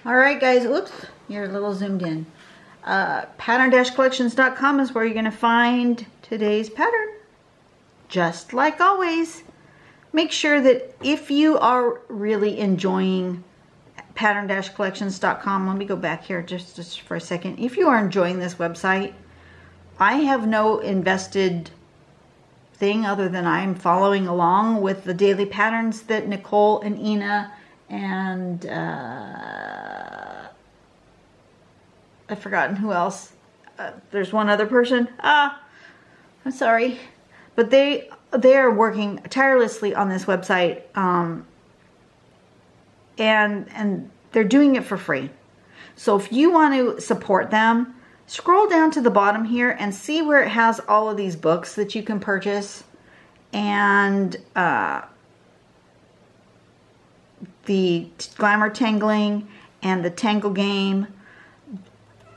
All right, guys. Oops, you're a little zoomed in. Pattern-collections.com is where you're going to find today's pattern. Just like always, make sure that if you are really enjoying pattern-collections.com, let me go back here just for a second. If you are enjoying this website, I have no invested thing other than I'm following along with the daily patterns that Nicole and Ina and I've forgotten who else. There's one other person. I'm sorry. But they are working tirelessly on this website, and they're doing it for free. So if you want to support them, scroll down to the bottom here and see where it has all of these books that you can purchase, and the Glamour Tangling and the Tangle Game.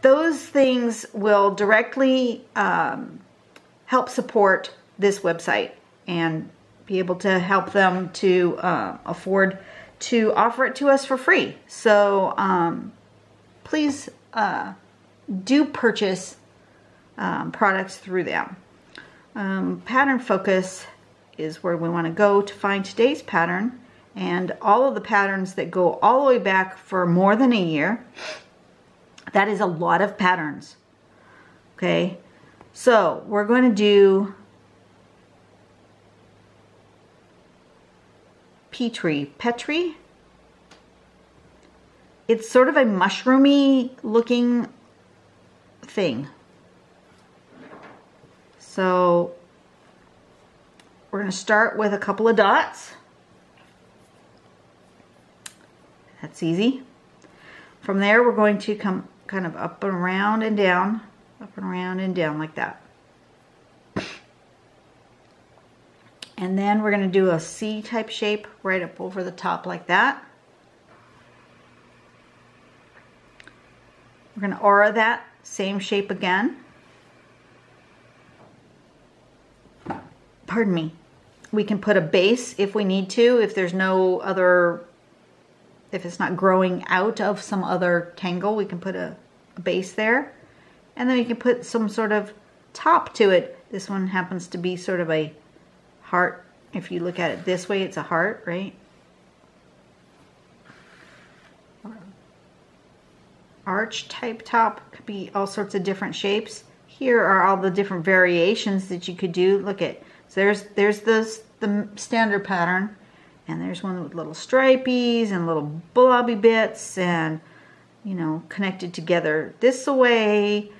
Those things will directly help support this website and be able to help them to afford to offer it to us for free. So please do purchase products through them. Pattern Focus is where we want to go to find today's pattern and all of the patterns that go all the way back for more than a year. That is a lot of patterns. Okay, so we're going to do PeTree. It's sort of a mushroomy looking thing. So we're going to start with a couple of dots. That's easy. From there, we're going to come kind of up and around and down, like that. And then we're going to do a C-type shape right up over the top like that. We're going to aura that same shape again. Pardon me. We can put a base if we need to, if there's no other, if it's not growing out of some other tangle, we can put a base there. And then we can put some sort of top to it. This one happens to be sort of a heart. If you look at it this way, it's a heart, right? Arch type top could be all sorts of different shapes. Here are all the different variations that you could do. Look at, so there's the standard pattern, and there's one with little stripies and little blobby bits, and you know, connected together this way.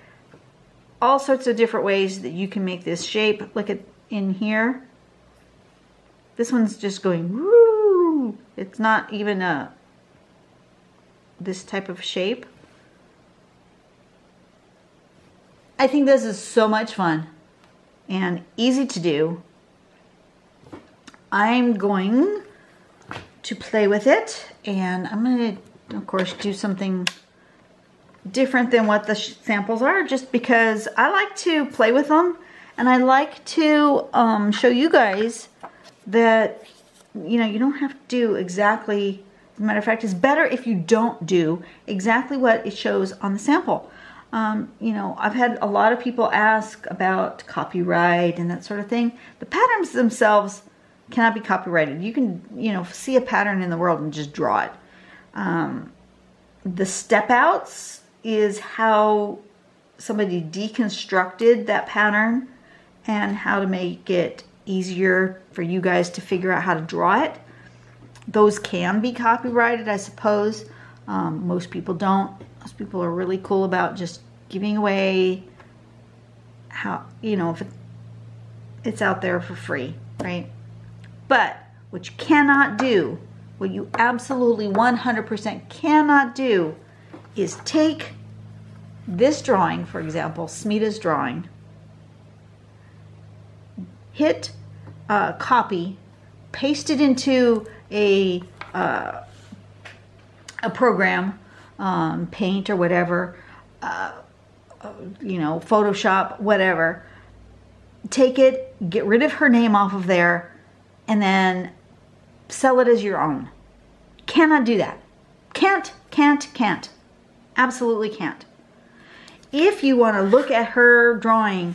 All sorts of different ways that you can make this shape. Look at in here. This one's just going woo. It's not even this type of shape. I think this is so much fun and easy to do. I'm going to play with it, and I'm going to, of course, do something different than what the samples are, just because I like to play with them, and I like to show you guys that, you know, you don't have to do exactly, as a matter of fact, it's better if you don't do exactly what it shows on the sample. You know, I've had a lot of people ask about copyright and that sort of thing. The patterns themselves cannot be copyrighted. You can, you know, see a pattern in the world and just draw it. The step outs is how somebody deconstructed that pattern and how to make it easier for you guys to figure out how to draw it. Those can be copyrighted, I suppose. Most people don't. Most people are really cool about just giving away how, you know, if it's out there for free, right? But what you cannot do, what you absolutely 100% cannot do, is take this drawing, for example, Smita's drawing, hit copy, paste it into a program, Paint or whatever, you know, Photoshop, whatever. Take it, get rid of her name off of there, and then sell it as your own. Cannot do that. Can't. Absolutely can't. If you want to look at her drawing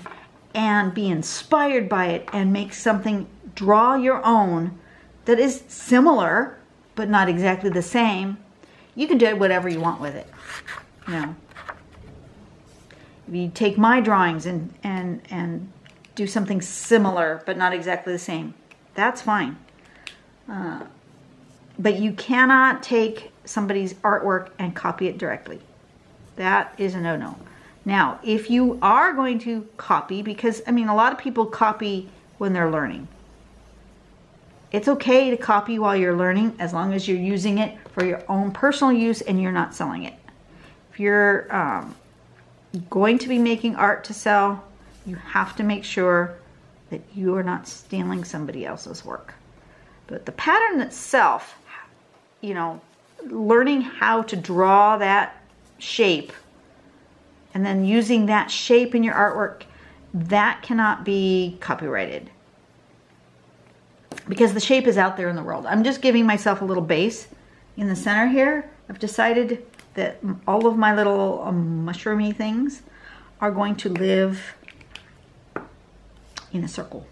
and be inspired by it and make something, draw your own that is similar but not exactly the same, you can do whatever you want with it. You know, if you take my drawings and do something similar but not exactly the same, that's fine. But you cannot take somebody's artwork and copy it directly. That is a no-no. Now, if you are going to copy, because I mean, a lot of people copy when they're learning. It's okay to copy while you're learning as long as you're using it for your own personal use and you're not selling it. If you're going to be making art to sell, you have to make sure that you are not stealing somebody else's work. But the pattern itself, you know, learning how to draw that shape and then using that shape in your artwork, that cannot be copyrighted. Because the shape is out there in the world. I'm just giving myself a little base in the center here. I've decided that all of my little mushroomy things are going to live in a circle.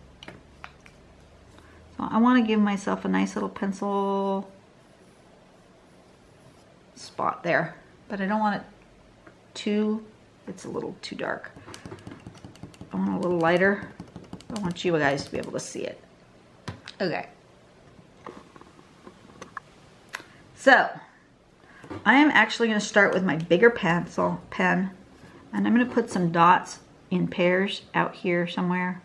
So I want to give myself a nice little pencil spot there, but I don't want it too, it's a little too dark. I want a little lighter. I want you guys to be able to see it. Okay. So I am actually going to start with my bigger pen, and I'm going to put some dots in pairs out here somewhere.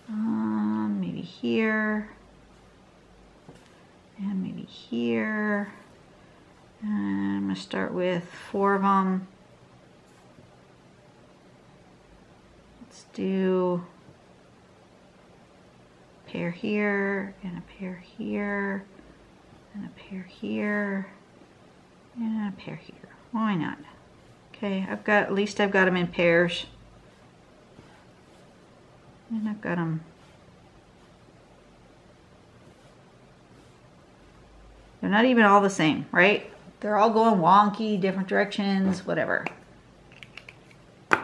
Maybe here, and maybe here. And I'm going to start with 4 of them. Let's do a pair here, and a pair here, and a pair here, and a pair here. Why not? Okay, at least I've got them in pairs. And I've got them. They're not even all the same, right? They're all going wonky, different directions, whatever. And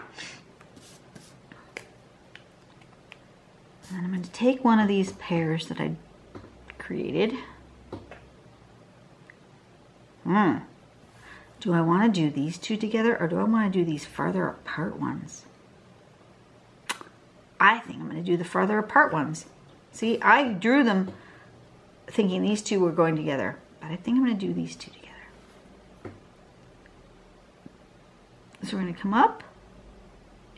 I'm going to take one of these pairs that I created. Do I want to do these two together, or do I want to do these farther apart ones? I think I'm going to do the farther apart ones. See, I drew them thinking these two were going together, but I think I'm going to do these two together. So we're going to come up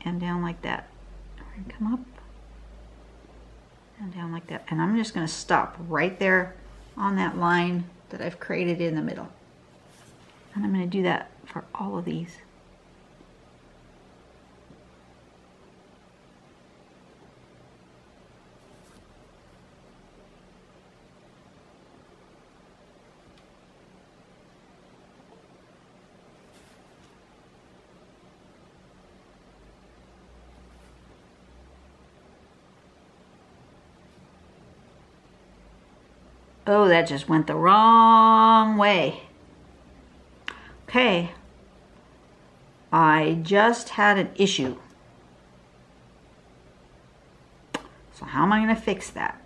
and down like that. We're going to come up and down like that. And I'm just going to stop right there on that line that I've created in the middle. And I'm going to do that for all of these. Oh, that just went the wrong way. Okay. I just had an issue. So how am I going to fix that?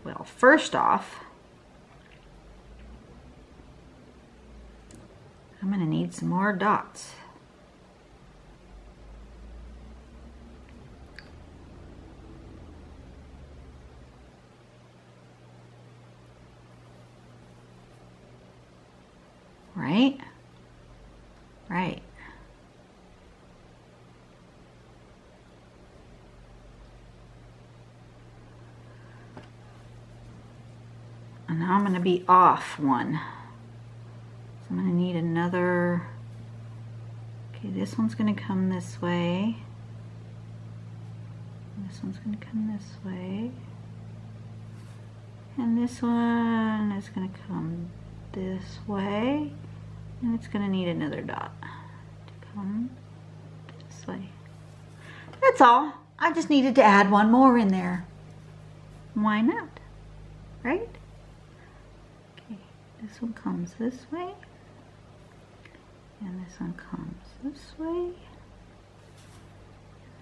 Well, first off, I'm going to need some more dots. Right? Right. And now I'm going to be off one. So I'm going to need another. Okay, this one's going to come this way. This one's going to come this way. And this one is going to come this way. And it's going to need another dot to come this way. That's all. I just needed to add one more in there. Why not? Right? Okay. This one comes this way, and this one comes this way,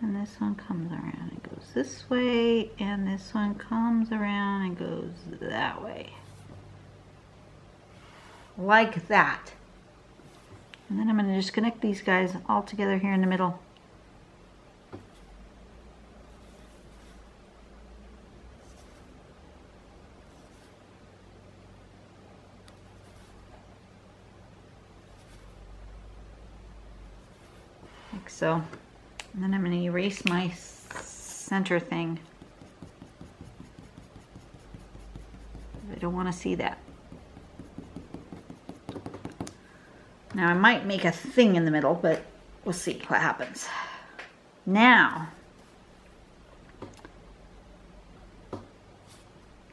and this one comes around and goes this way, and this one comes around and goes that way. Like that. And then I'm going to just connect these guys all together here in the middle. Like so. And then I'm going to erase my center thing. I don't want to see that. Now I might make a thing in the middle, but we'll see what happens. Now,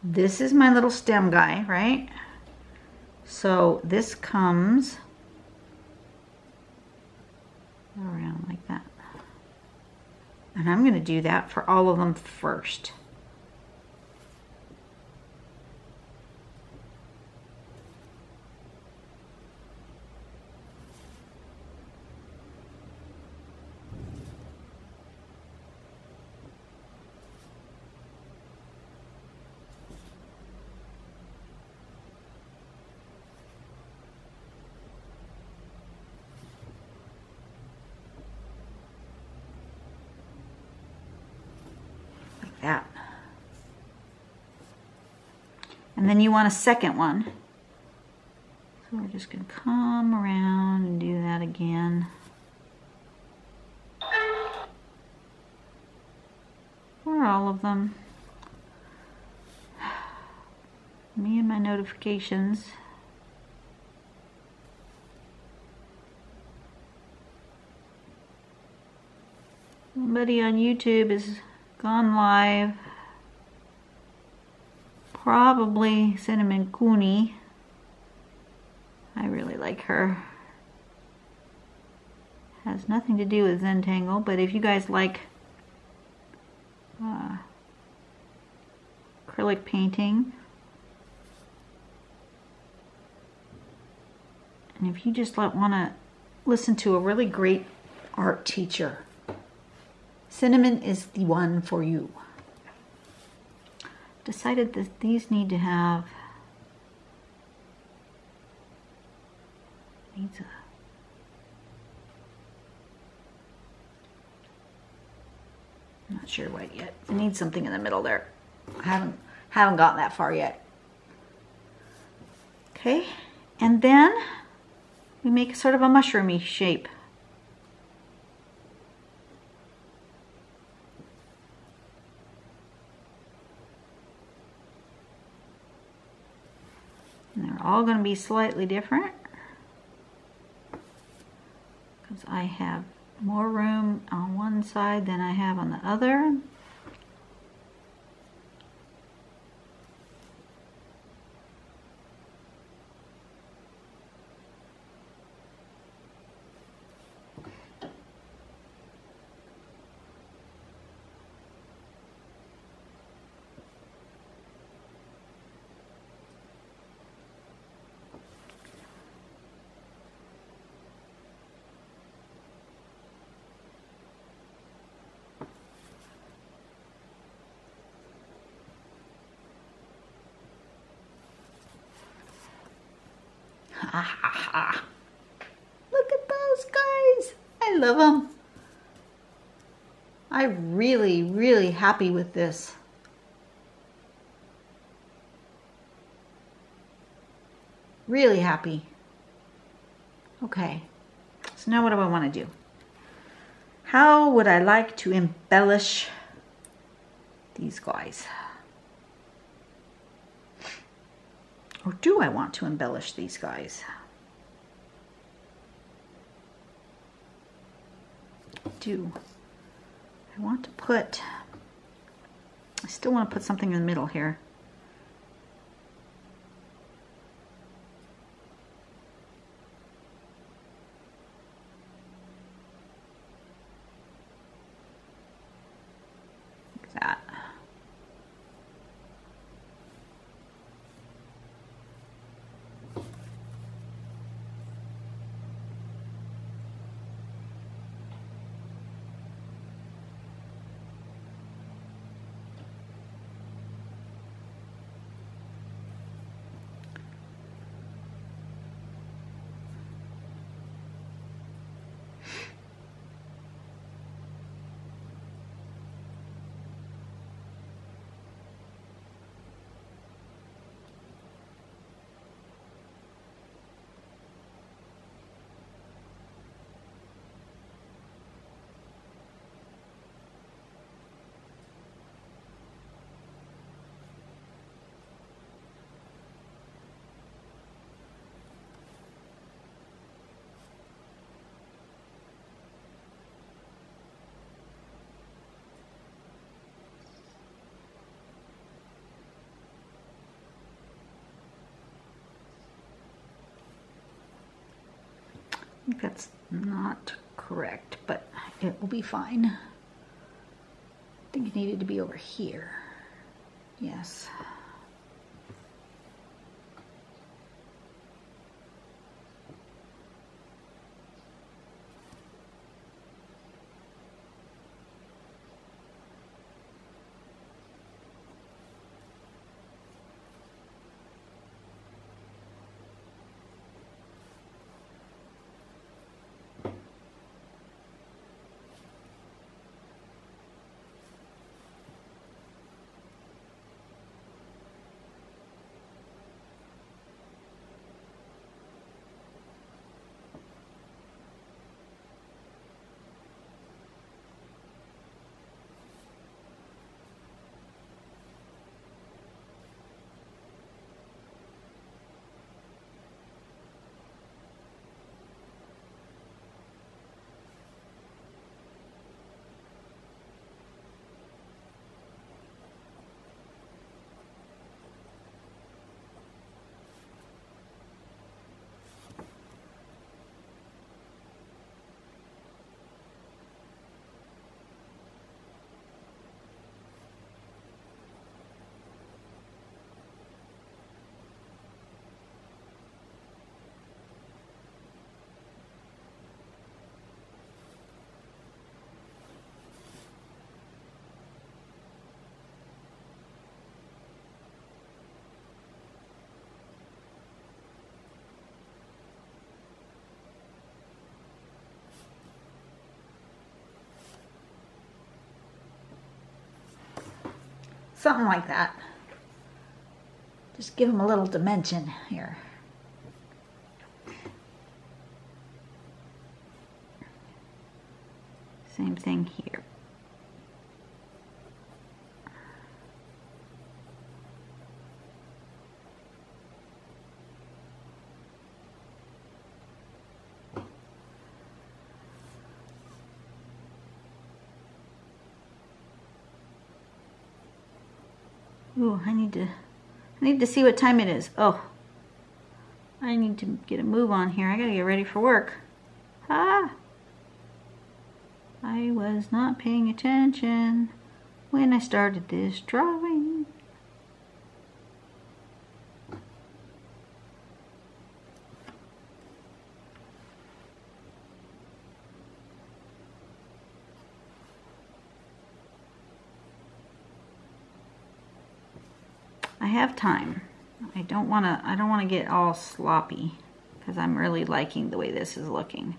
this is my little stem guy, right? So this comes around like that. And I'm going to do that for all of them first. That. And then you want a second one. So we're just going to come around and do that again. For all of them. Me and my notifications. Somebody on YouTube is gone live. Probably Cinnamon Cooney. I really like her. Has nothing to do with Zentangle, but if you guys like acrylic painting, and if you just want to listen to a really great art teacher, Cinnamon is the one for you. Decided that these need to have I'm not sure what yet. It needs something in the middle there. I haven't gotten that far yet. Okay, and then we make sort of a mushroomy shape. And they're all going to be slightly different because I have more room on one side than I have on the other. Look at those guys. I love them. I'm really, really happy with this. Really happy. Okay, so now what do I want to do? How would I like to embellish these guys? Or do I want to embellish these guys? I want to put, I still want to put something in the middle here. Like that. I think that's not correct, but it will be fine. I think it needed to be over here. Yes. Something like that. Just give them a little dimension here. Same thing here. Ooh, I need to see what time it is. Oh, I need to get a move on here. I gotta get ready for work. Ah! I was not paying attention when I started this drawing. I have time. I don't want to get all sloppy because I'm really liking the way this is looking.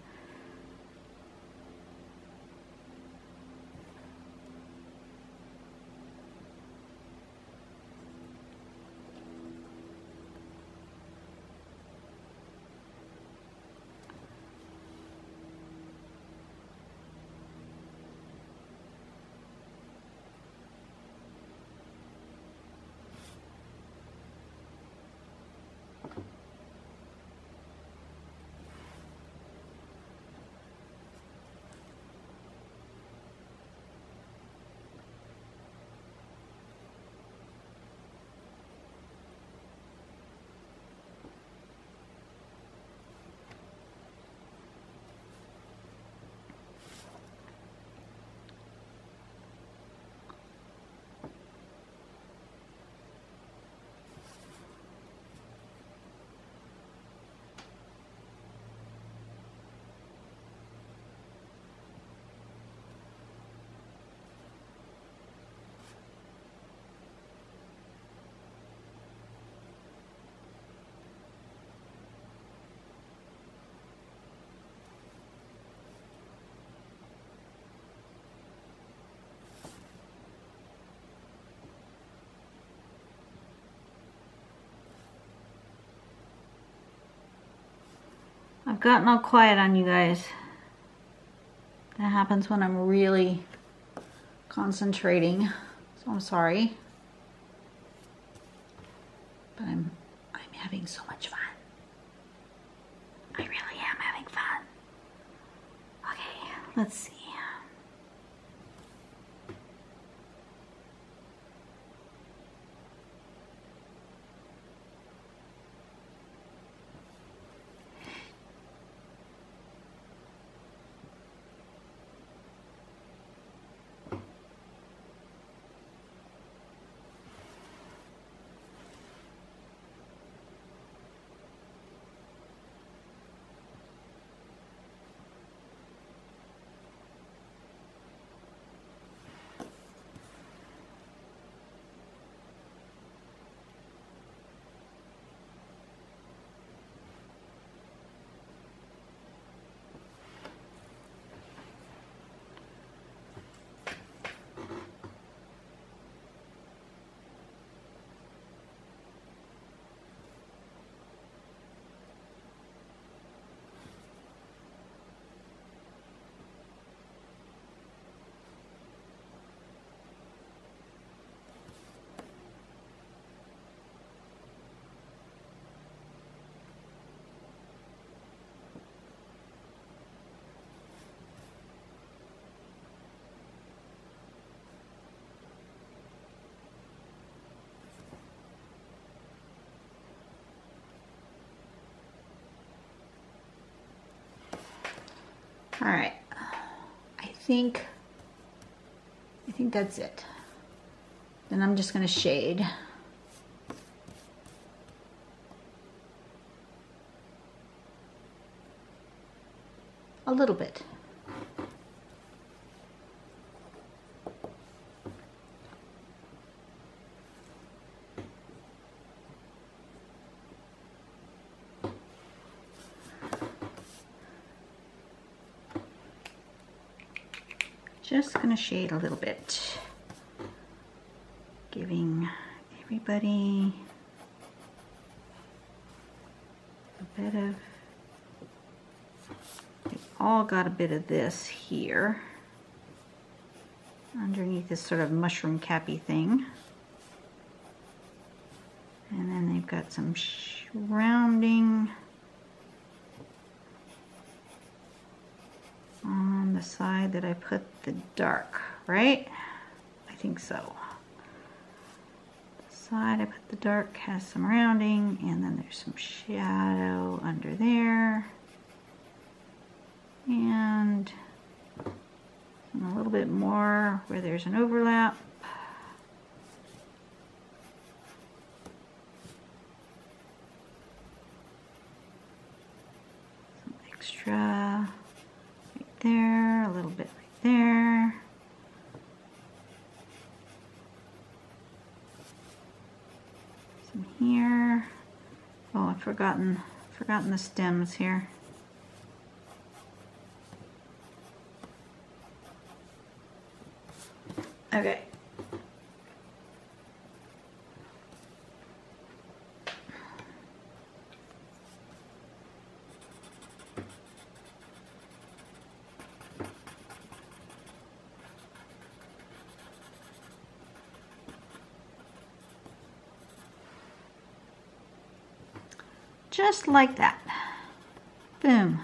I've gotten all quiet on you guys. That happens when I'm really concentrating, so I'm sorry. But I'm having so much fun. I really am having fun. Okay, let's see. All right, I think that's it. Then I'm just gonna shade. A little bit. Just gonna shade a little bit, giving everybody a bit of, they all got a bit of this here underneath this sort of mushroom cappy thing. And then they've got some rounding on the side that I put the dark, right? I think so. The side I put the dark has some rounding, and then there's some shadow under there. And a little bit more where there's an overlap. Some extra right there, a little bit right there. Some here. Oh, I've forgotten the stems here. Okay. Just like that. Boom.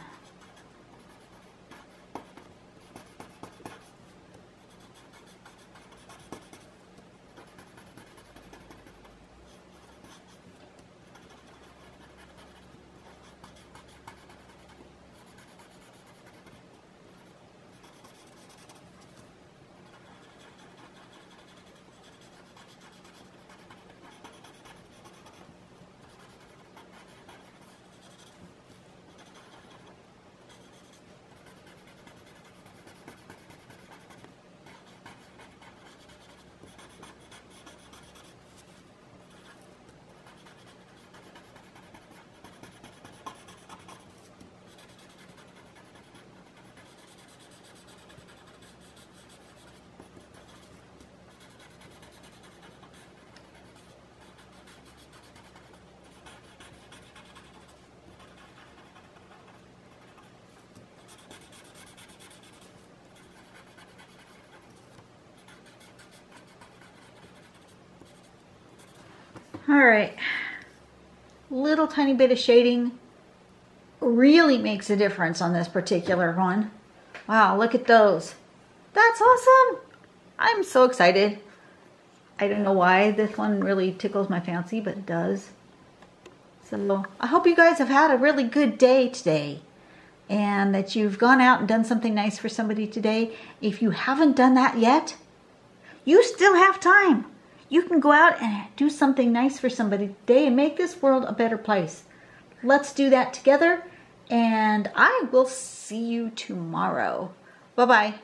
All right, little tiny bit of shading really makes a difference on this particular one. Wow, look at those. That's awesome. I'm so excited. I don't know why this one really tickles my fancy, but it does. So I hope you guys have had a really good day today and that you've gone out and done something nice for somebody today. If you haven't done that yet, you still have time. You can go out and do something nice for somebody today and make this world a better place. Let's do that together, and I will see you tomorrow. Bye-bye.